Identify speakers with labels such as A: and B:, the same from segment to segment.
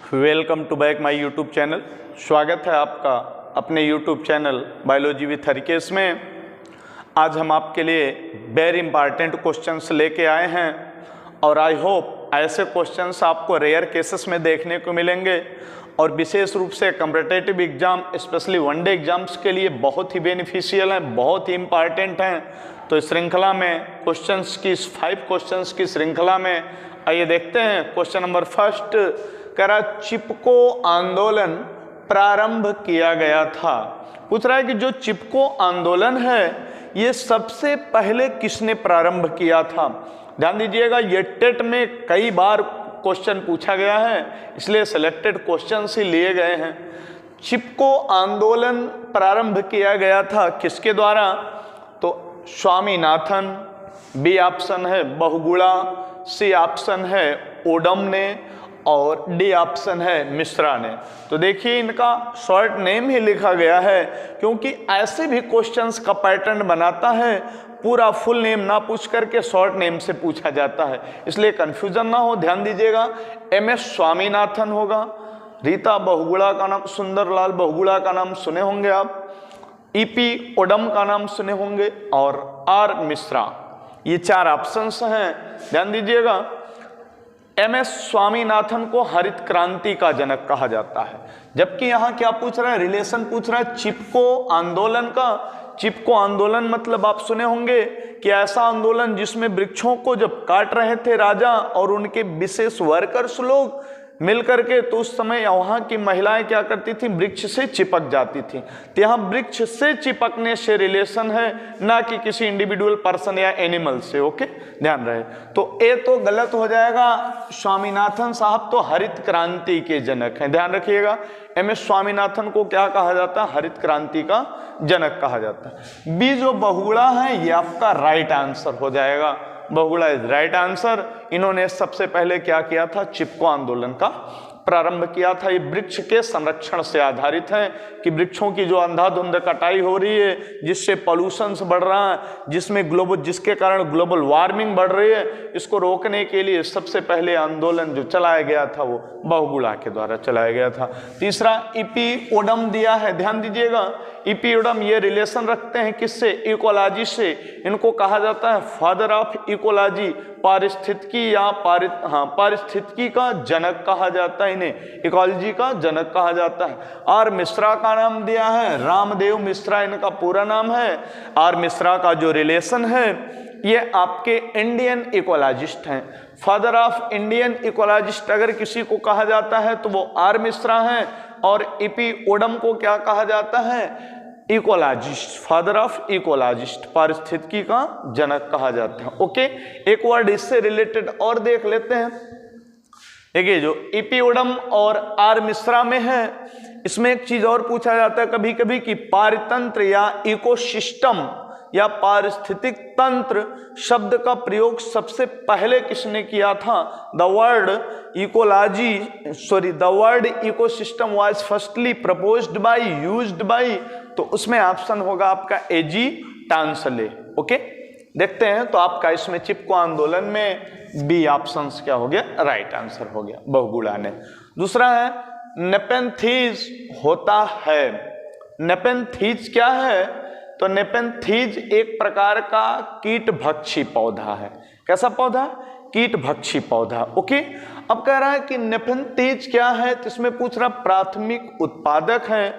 A: Welcome to back my YouTube channel. स्वागत है आपका अपने YouTube channel biology with Harikesh में। आज हम आपके लिए वेरी इंपॉर्टेंट क्वेश्चंस लेके आए हैं और आई होप ऐसे क्वेश्चंस आपको रेयर केसेस में देखने को मिलेंगे और विशेष रूप से competitive exam specially one day exams के लिए बहुत ही बेनिफिशियल हैं, बहुत ही इंपॉर्टेंट हैं। तो इस श्रृंखला में क्वेश्चंस की 5 क्वेश्चंस की श्रृंखला में आइए देखते हैं। क्वेश्चन नंबर फर्स्ट कह रहा चिपको आंदोलन प्रारंभ किया गया था। पूछ रहा है कि जो चिपको आंदोलन है ये सबसे पहले किसने प्रारंभ किया था। ध्यान दीजिएगा, ये टेट में कई बार क्वेश्चन पूछा गया है, इसलिए सिलेक्टेड क्वेश्चंस ही लिए गए हैं। चिपको आंदोलन प्रारंभ किया गया था किसके द्वारा? तो स्वामीनाथन, बी ऑप्शन है बहुगुणा, सी ऑप्शन है ओडम ने और डी ऑप्शन है मिश्रा ने। तो देखिए इनका शॉर्ट नेम ही लिखा गया है क्योंकि ऐसे भी क्वेश्चंस का पैटर्न बनाता है, पूरा फुल नेम ना पूछ करके शॉर्ट नेम से पूछा जाता है, इसलिए कंफ्यूजन ना हो। ध्यान दीजिएगा, एम.एस. स्वामीनाथन होगा, रीता बहुगुणा का नाम, सुंदरलाल बहुगुणा का नाम सुने होंगे आप, ई.पी. ओडम का नाम सुने होंगे और आर मिश्रा। ये 4 ऑप्शंस हैं। ध्यान दीजिएगा, एम.एस. स्वामीनाथन को हरित क्रांति का जनक कहा जाता है, जबकि यहाँ क्या पूछ रहा है, रिलेशन पूछ रहा है चिपको आंदोलन का। चिपको आंदोलन मतलब आप सुने होंगे कि ऐसा आंदोलन जिसमें वृक्षों को जब काट रहे थे राजा और उनके विशेष वर्कर्स लोग मिल करके, तो उस समय वहाँ की महिलाएं क्या करती थी, वृक्ष से चिपक जाती थी। तो यहाँ वृक्ष से चिपकने से रिलेशन है, ना कि किसी इंडिविजुअल पर्सन या एनिमल से। ओके, ध्यान रहे। तो ए तो गलत हो जाएगा, स्वामीनाथन साहब तो हरित क्रांति के जनक हैं। ध्यान रखिएगा, एम.एस. स्वामीनाथन को क्या कहा जाता है, हरित क्रांति का जनक कहा जाता है। बी जो बहुगुणा है ये आपका राइट आंसर हो जाएगा, बहुगुणा इज राइट आंसर। इन्होंने सबसे पहले क्या किया था, चिपको आंदोलन का प्रारंभ किया था। ये वृक्ष के संरक्षण से आधारित है कि वृक्षों की जो अंधाधुंध कटाई हो रही है, जिससे पॉल्यूशन बढ़ रहा है, जिसके कारण ग्लोबल वार्मिंग बढ़ रही है, इसको रोकने के लिए सबसे पहले आंदोलन जो चलाया गया था वो बहुगुणा के द्वारा चलाया गया था। तीसरा ई.पी. ओडम दिया है, ध्यान दीजिएगा, ई.पी. ओडम ये रिलेशन रखते हैं किससे, इकोलॉजी से। इनको कहा जाता है फादर ऑफ इकोलॉजी, पारिस्थितिकी या पारिस्थितिकी का जनक कहा जाता है, इन्हें इकोलॉजी का जनक कहा जाता है। आर मिश्रा का नाम दिया है, रामदेव मिश्रा इनका पूरा नाम है। आर मिश्रा का जो रिलेशन है ये आपके इंडियन इकोलॉजिस्ट हैं। फादर ऑफ इंडियन इकोलॉजिस्ट अगर किसी को कहा जाता है तो वो आर मिश्रा हैं, और ई.पी. ओडम को क्या कहा जाता है, इकोलॉजिस्ट, फादर ऑफ इकोलॉजिस्ट, पारिस्थितिकी का जनक कहा जाता है। ओके, एक वर्ड इससे रिलेटेड और देख लेते हैं। देखिए जो ई.पी. ओडम और आर मिश्रा में है, इसमें एक चीज और पूछा जाता है कभी कभी कि पारितंत्र या इकोसिस्टम या पारिस्थितिक तंत्र शब्द का प्रयोग सबसे पहले किसने किया था। The word ecosystem was firstly proposed by, used by, तो उसमें ऑप्शन होगा आपका ए.जी. टांसले। ओके, देखते हैं तो आपका इसमें चिपको आंदोलन में बी ऑप्शन क्या हो गया, राइट आंसर हो गया, बहुगुणा ने। दूसरा है नेपेंथीज होता है। नेपेंथीज क्या है, तो नेपेंथीज एक प्रकार का कीटभक्षी पौधा है। कैसा पौधा, कीटभक्षी पौधा। ओके, अब कह रहा है कि नेपेंथीज क्या है, तो इसमें पूछ रहा प्राथमिक उत्पादक है,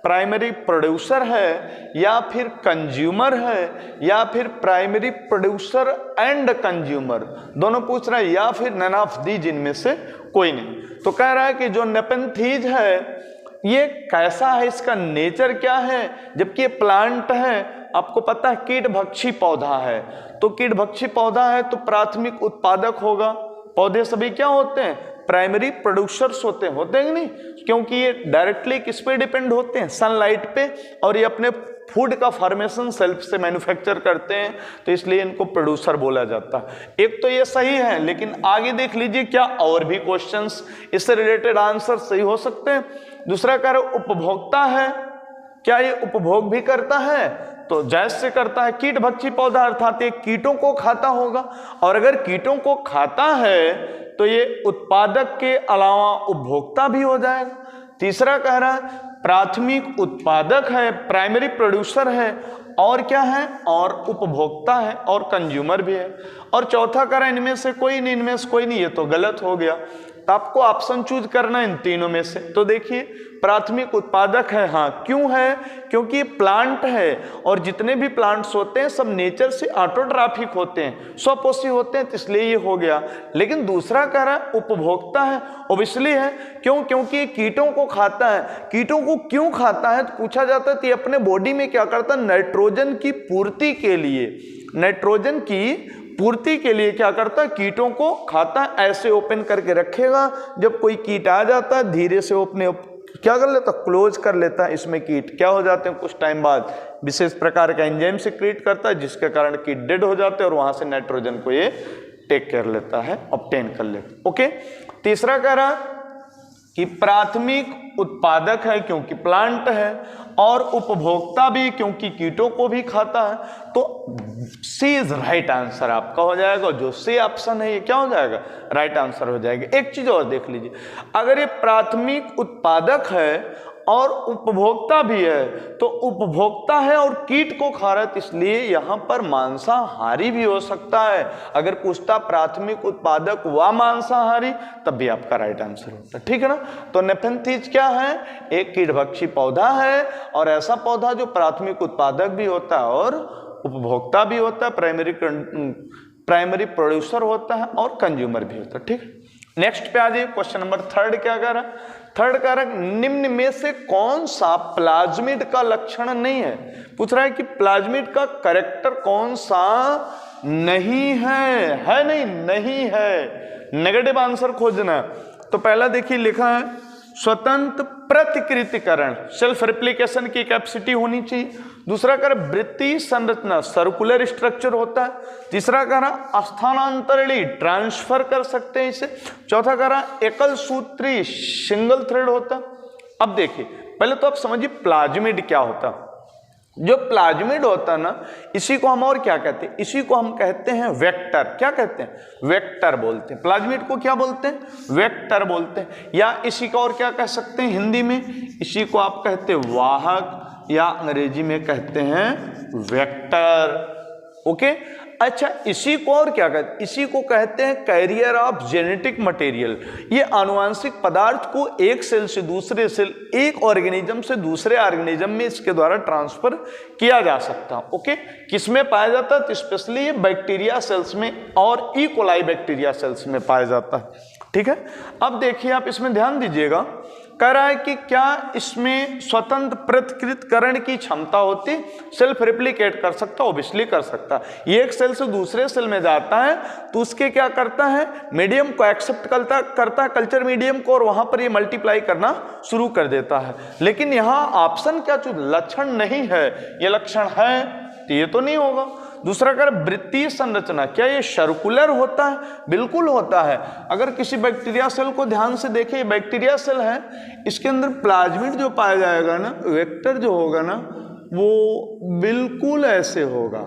A: प्राइमरी प्रोड्यूसर है, या फिर कंज्यूमर है, या फिर प्राइमरी प्रोड्यूसर एंड कंज्यूमर, दोनों पूछ रहा है, या फिर नन ऑफ दीज, इनमें से कोई नहीं। तो कह रहा है कि जो नेपेंथीज है ये कैसा है, इसका नेचर क्या है, जबकि ये प्लांट है, आपको पता है कीटभक्षी पौधा है, तो कीटभक्षी पौधा है तो प्राथमिक उत्पादक होगा। पौधे सभी क्या होते हैं, प्राइमरी प्रोड्यूसर्स होते हैं कि नहीं, क्योंकि ये डायरेक्टली किस पे डिपेंड होते हैं, सनलाइट पे, और ये अपने फूड का फॉर्मेशन सेल्फ से मैन्युफैक्चर करते हैं, तो इसलिए इनको प्रोड्यूसर बोला जाता है। एक तो ये सही है, लेकिन आगे देख लीजिए क्या और भी क्वेश्चंस इससे रिलेटेड आंसर सही हो सकते हैं। दूसरा कह रहे उपभोक्ता है, क्या ये उपभोग भी करता है, तो जायज से करता है। कीट भक्षी पौधा अर्थात ये कीटों को खाता होगा, और अगर कीटों को खाता है तो ये उत्पादक के अलावा उपभोक्ता भी हो जाएगा। तीसरा कह रहा है प्राथमिक उत्पादक है, प्राइमरी प्रोड्यूसर है, और क्या है, और उपभोक्ता है, और कंज्यूमर भी है। और चौथा कह रहा है इनमें से कोई नहीं, इनमें से कोई नहीं, ये तो गलत हो गया। तो आपको ऑप्शन चूज करना है इन तीनों में से। तो देखिए प्राथमिक उत्पादक है, हाँ क्यों है, क्योंकि ये प्लांट है, और जितने भी प्लांट्स होते हैं सब नेचर से ऑटोट्रॉफिक होते हैं, स्वपोषी होते हैं, तो इसलिए ये हो गया। लेकिन दूसरा कह रहा है उपभोक्ता है, ऑब्वियसली है, क्यों, क्योंकि ये कीटों को खाता है। कीटों को क्यों खाता है तो पूछा जाता है तो ये अपने बॉडी में क्या करता है, नाइट्रोजन की पूर्ति के लिए, नाइट्रोजन की पूर्ति के लिए क्या करता है, कीटों को खाता है। ऐसे ओपन करके रखेगा, जब कोई कीट आ जाता है धीरे से अपने क्या कर लेता, क्लोज कर लेता है। इसमें कीट क्या हो जाते हैं, कुछ टाइम बाद विशेष प्रकार का एंजाइम सिक्रीट करता है, जिसके कारण कीट डेड हो जाते हैं, और वहां से नाइट्रोजन को ये टेक कर लेता है, ऑब्टेन कर लेता है। ओके, तीसरा कह रहा कि प्राथमिक उत्पादक है क्योंकि प्लांट है, और उपभोक्ता भी क्योंकि कीटों को भी खाता है। तो सी इज राइट आंसर आपका हो जाएगा। जो सी ऑप्शन है ये क्या हो जाएगा, राइट आंसर हो जाएगा। एक चीज और देख लीजिए, अगर ये प्राथमिक उत्पादक है और उपभोक्ता भी है, तो उपभोक्ता है और कीट को खा रहा है, इसलिए यहां पर मांसाहारी भी हो सकता है। अगर पूछता प्राथमिक उत्पादक व मांसाहारी, तब भी आपका राइट आंसर होता है, ठीक है ना। तो नेफेंथीज क्या है, एक कीटभक्षी पौधा है, और ऐसा पौधा जो प्राथमिक उत्पादक भी होता है और उपभोक्ता भी होता है, प्राइमरी प्रोड्यूसर होता है और कंज्यूमर भी होता है, ठीक है। नेक्स्ट पे आ जाइए, क्वेश्चन नंबर थर्ड क्या कह रहा है, थर्ड कारक निम्न में से कौन सा प्लाज्मिड का लक्षण नहीं है। पूछ रहा है कि प्लाज्मिड का कैरेक्टर कौन सा नहीं है नहीं, नहीं है, नेगेटिव आंसर खोजना है। तो पहला देखिए लिखा है स्वतंत्र प्रतिकृतिकरण, सेल्फ रिप्लिकेशन की कैपेसिटी होनी चाहिए। दूसरा कह रहा वृत्तीय संरचना, सर्कुलर स्ट्रक्चर होता है। तीसरा कह रहा स्थानांतरणीय, ट्रांसफर कर सकते हैं इसे। चौथा कह रहा एकल सूत्री, सिंगल थ्रेड होता है। अब देखिए पहले तो आप समझिए प्लाज्मिड क्या होता है। जो प्लाज्मिड होता है ना, इसी को हम और क्या कहते हैं, इसी को हम कहते हैं वेक्टर। क्या कहते हैं, वेक्टर बोलते हैं। प्लाज्मिड को क्या बोलते हैं, वेक्टर बोलते हैं। या इसी को और क्या कह सकते हैं हिंदी में, इसी को आप कहते हैं वाहक, या अंग्रेजी में कहते हैं वेक्टर। ओके, अच्छा इसी को और क्या कहते हैं, इसी को कहते हैं कैरियर ऑफ जेनेटिक मटेरियल। ये आनुवांशिक पदार्थ को एक सेल से दूसरे सेल, एक ऑर्गेनिज्म से दूसरे ऑर्गेनिज्म में इसके द्वारा ट्रांसफर किया जा सकता है। ओके, किसमें पाया जाता है, तो स्पेशली ये बैक्टीरिया सेल्स में और ई कोलाई बैक्टीरिया सेल्स में पाया जाता है, ठीक है। अब देखिए आप इसमें ध्यान दीजिएगा, कह रहा है कि क्या इसमें स्वतंत्र पृथक्कृतकरण की क्षमता होती, सेल्फ रिप्लिकेट कर सकता, ऑब्वियसली कर सकता। ये एक सेल से दूसरे सेल में जाता है तो उसके क्या करता है, मीडियम को एक्सेप्ट करता है, कल्चर मीडियम को, और वहां पर ये मल्टीप्लाई करना शुरू कर देता है। लेकिन यहाँ ऑप्शन क्या चूज, लक्षण नहीं है, ये लक्षण है तो ये तो नहीं होगा। दूसरा कर वृत्तीय संरचना, क्या ये सर्कुलर होता है, बिल्कुल होता है। अगर किसी बैक्टीरिया सेल को ध्यान से देखें, बैक्टीरिया सेल है, इसके अंदर प्लाज्मिड जो पाया जाएगा ना, वेक्टर जो होगा ना, वो बिल्कुल ऐसे होगा।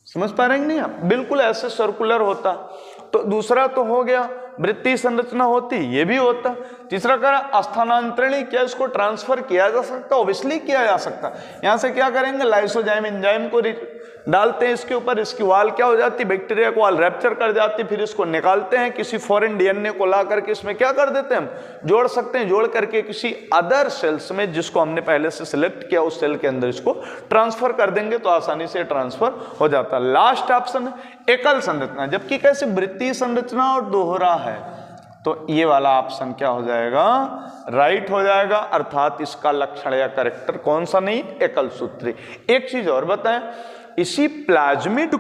A: समझ पा रहे हैं नहीं आप, बिल्कुल ऐसे सर्कुलर होता। तो दूसरा तो हो गया वृत्तीय संरचना होती, ये भी होता। तीसरा कह स्थानांतरणीय, क्या इसको ट्रांसफर किया जा सकता, ऑब्वियसली किया जा सकता। यहां से क्या करेंगे, लाइसोजाइम एंजाइम को डालते हैं इसके ऊपर, इसकी वाल क्या हो जाती, बैक्टीरिया को वाल रैप्चर कर जाती, फिर इसको निकालते हैं, किसी फॉरेन डीएनए को ला करके इसमें क्या कर देते हैं, हम जोड़ सकते हैं, जोड़ करके किसी अदर सेल्स में जिसको हमने पहले से सिलेक्ट किया उस सेल के अंदर इसको ट्रांसफर कर देंगे तो आसानी से ट्रांसफर हो जाता है। लास्ट ऑप्शन है एकल संरचना, जबकि कैसे वृत्तीय संरचना और दोहरा है, तो ये वाला ऑप्शन क्या हो जाएगा, राइट हो जाएगा। अर्थात इसका लक्षण या कैरेक्टर कौन सा नहीं, एकल सूत्री। एक चीज और बताएं, इसी प्लाज्मिड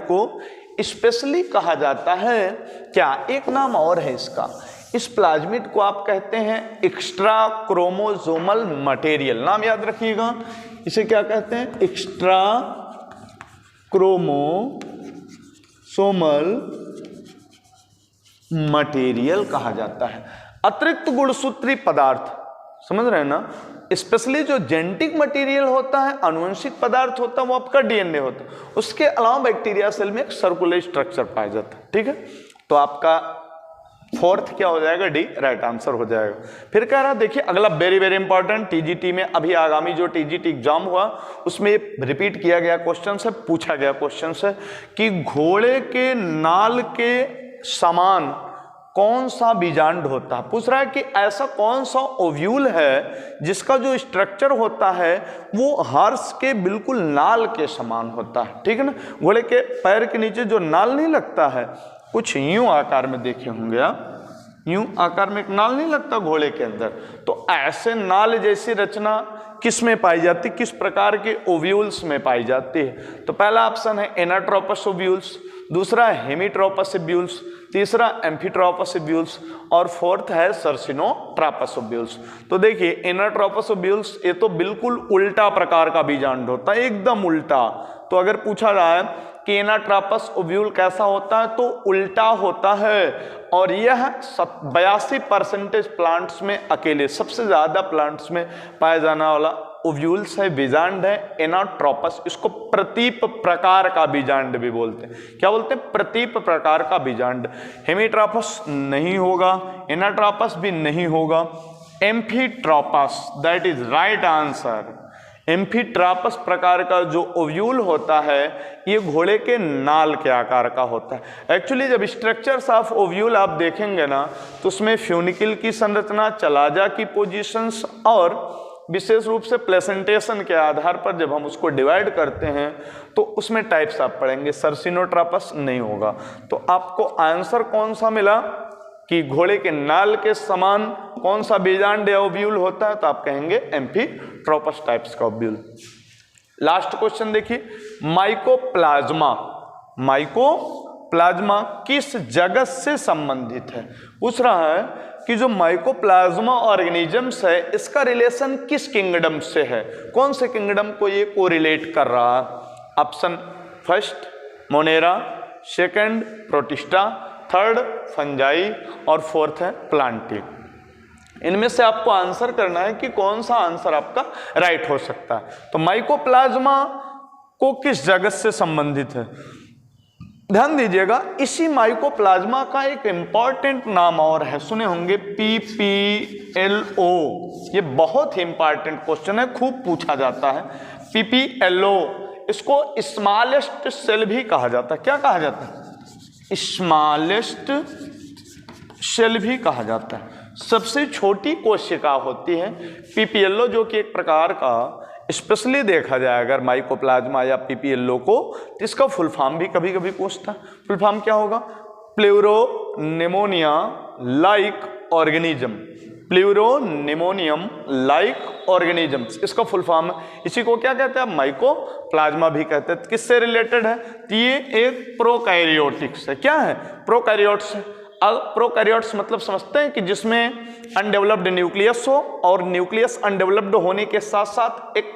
A: को स्पेशली कहा जाता है क्या, एक नाम और है इसका, इस प्लाज्मिड को आप कहते हैं एक्स्ट्रा क्रोमोसोमल मटेरियल। नाम याद रखिएगा, इसे क्या कहते हैं, एक्स्ट्रा क्रोमोसोमल मटेरियल कहा जाता है। अतिरिक्त गुणसूत्री पदार्थ, समझ रहे हैं ना। स्पेशली जो जेनेटिक मटेरियल होता है, आनुवंशिक पदार्थ होता है, वो आपका डीएनए होता है। उसके अलावा बैक्टीरिया सेल में एक सर्कुलर स्ट्रक्चर पाया जाता है, ठीक है। तो आपका फोर्थ क्या हो जाएगा, डी राइट आंसर हो जाएगा। फिर कह रहा देखिए अगला वेरी वेरी इंपॉर्टेंट, टीजीटी में अभी आगामी जो टीजीटी एग्जाम हुआ उसमें रिपीट किया गया क्वेश्चन है, पूछा गया क्वेश्चन है कि घोड़े के नाल के समान कौन सा बीजांड होता है। पूछ रहा है कि ऐसा कौन सा ओव्यूल है जिसका जो स्ट्रक्चर होता है वो हॉर्स के बिल्कुल नाल के समान होता है, ठीक है ना। घोड़े के पैर के नीचे जो नाल नहीं लगता है, कुछ यूं आकार में देखे होंगे आप, यूं आकार में एक नाल नहीं लगता घोड़े के अंदर, तो ऐसे नाल जैसी रचना किस में पाई जाती, किस प्रकार के ओव्यूल्स में पाई जाती है। तो पहला ऑप्शन है एनाट्रोपस ओव्यूल्स, दूसरा हेमीट्रोपस ओव्यूल्स, तीसरा एम्फीट्रोपस ओव्यूल्स और फोर्थ है सर्सिनोट्रोपस ओव्यूल्स। तो देखिए एनाट्रोपस ओव्यूल्स ये तो बिल्कुल उल्टा प्रकार का बीजांड होता है, एकदम उल्टा। तो अगर पूछा जाए कि एनाट्रोपस ओव्यूल कैसा होता है, तो उल्टा होता है। और यह 82% प्लांट्स में अकेले सबसे ज्यादा प्लांट्स में पाया जाने वाला ओव्यूल्स है, बीजांड है एनाट्रोपस। इसको प्रतीप प्रकार का बीजांड भी बोलते हैं। क्या बोलते हैं, प्रतीप प्रकार का बीजांड। हेमीट्रोपस नहीं होगा, एनाट्रोपस भी नहीं होगा, एम्फीट्रोपस दैट इज राइट आंसर। एम्फीट्रोपस प्रकार का जो ओव्यूल होता है ये घोड़े के नाल के आकार का होता है। एक्चुअली जब स्ट्रक्चर्स ऑफ ओव्यूल आप देखेंगे ना तो उसमें फ्यूनिकल की संरचना, चलाजा की पोजीशंस और विशेष रूप से प्लेसेंटेशन के आधार पर जब हम उसको डिवाइड करते हैं तो उसमें टाइप्स आप पढ़ेंगे। सर्सिनोट्रोपस नहीं होगा। तो आपको आंसर कौन सा मिला कि घोड़े के नाल के समान कौन सा बीजांड या ओव्यूल होता है, तो आप कहेंगे एम्फीट्रोपस टाइप्स का ओव्यूल। लास्ट क्वेश्चन देखिए, माइकोप्लाज्मा, माइकोप्लाज्मा किस जगत से संबंधित है। पूछ रहा है कि जो माइकोप्लाज्मा ऑर्गेनिजम्स है इसका रिलेशन किस किंगडम से है, कौन से किंगडम को ये कोरिलेट कर रहा है। Option first Monera, second protista, third fungi और फोर्थ है प्लांटी। इनमें से आपको आंसर करना है कि कौन सा आंसर आपका राइट हो सकता है। तो माइकोप्लाज्मा को किस जगत से संबंधित है, ध्यान दीजिएगा। इसी माइकोप्लाज्मा का एक इंपॉर्टेंट नाम और है, सुने होंगे PPLO। ये बहुत ही इंपॉर्टेंट क्वेश्चन है, खूब पूछा जाता है। PPLO इसको स्मॉलेस्ट सेल भी कहा जाता है। क्या कहा जाता है, स्मॉलेस्ट सेल भी कहा जाता है। सबसे छोटी कोशिका होती है PPLO, जो कि एक प्रकार का स्पेशली देखा जाए अगर माइकोप्लाज्मा या PPLO को, तो इसका फुल फॉर्म भी कभी कभी पूछता है। फुल फॉर्म क्या होगा, pleuropneumonia like organism, pleuropneumonia like organisms इसका फुल फॉर्म है। इसी को क्या कहते हैं, माइकोप्लाज्मा भी कहते हैं। किससे रिलेटेड है, तो ये एक प्रोकैरियोटिक्स है। क्या है, प्रोकैरियोट्स है। प्रोकैरियोट्स मतलब समझते हैं कि जिसमें अनडेवलप्ड न्यूक्लियस हो, और न्यूक्लियस अनडेवलप्ड होने के साथ साथ एक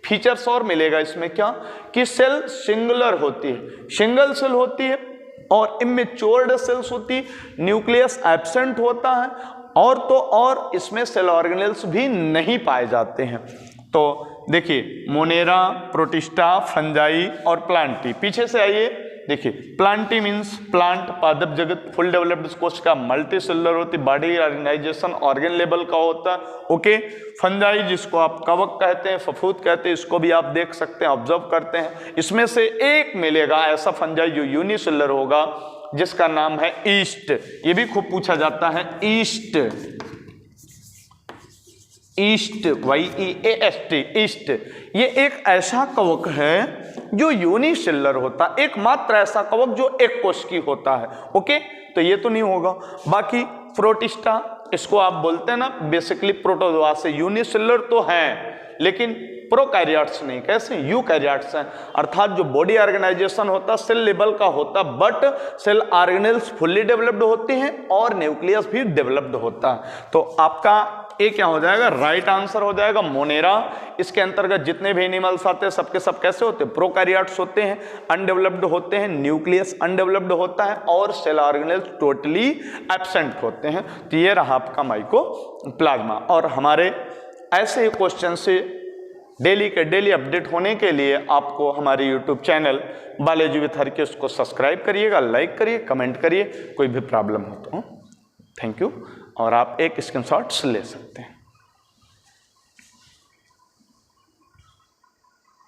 A: फीचर्स और मिलेगा इसमें, क्या कि सेल सिंगुलर होती है, सिंगल सेल होती है और इमेच्योर्ड सेल्स होती है, न्यूक्लियस एब्सेंट होता है, और तो और इसमें सेल ऑर्गेनेल्स भी नहीं पाए जाते हैं। तो देखिए मोनेरा, प्रोटिस्टा, फंजाई और प्लांटी। पीछे से आइए, देखिए प्लांटी मीन्स प्लांट, पादप जगत, फुल डेवलप्ड कोशिका, मल्टी सेलुलर होती, बॉडी ऑर्गेनाइजेशन ऑर्गन लेवल का होता है। ओके, फंजाई जिसको आप कवक कहते हैं, फफूद कहते हैं, इसको भी आप देख सकते हैं, ऑब्जर्व करते हैं। इसमें से एक मिलेगा ऐसा फंजाई जो यूनिसेलुलर होगा, जिसका नाम है ईस्ट। ये भी खूब पूछा जाता है, ईस्ट, ईस्ट, YEAST, ईस्ट। ये एक ऐसा कवक है जो यूनिसेलुलर होता है, एकमात्र ऐसा कवक जो एक कोश की होता है। ओके, तो ये तो नहीं होगा। बाकी प्रोटिस्टा, इसको आप बोलते हैं ना बेसिकली प्रोटोजोआ से, यूनिसेलुलर तो है लेकिन प्रोकैरियोट्स नहीं। कैसे, यूकैरियोट्स हैं, अर्थात जो बॉडी ऑर्गेनाइजेशन होता है सेल लेवल का होता, but cell organelles fully developed होते हैं और न्यूक्लियस भी डेवलप्ड होता है। तो आपका ये क्या हो जाएगा, राइट आंसर हो जाएगा मोनेरा। इसके अंतर्गत जितने भी एनिमल्स आते हैं सबके सब कैसे होते हैं, प्रोकैरियोट्स होते हैं, अनडेवलप्ड होते हैं, न्यूक्लियस अनडेवलप्ड होता है और सेल ऑर्गेनेल्स टोटली एब्सेंट होते हैं। तो ये रहा आपका माइकोप्लाज्मा। और हमारे ऐसे ही क्वेश्चन से डेली के डेली अपडेट होने के लिए आपको हमारे YouTube channel biology with Harkesh को सब्सक्राइब करिएगा, लाइक करिए, कमेंट करिए। कोई भी प्रॉब्लम हो तो थैंक यू। और आप एक स्क्रीनशॉट ले सकते हैं।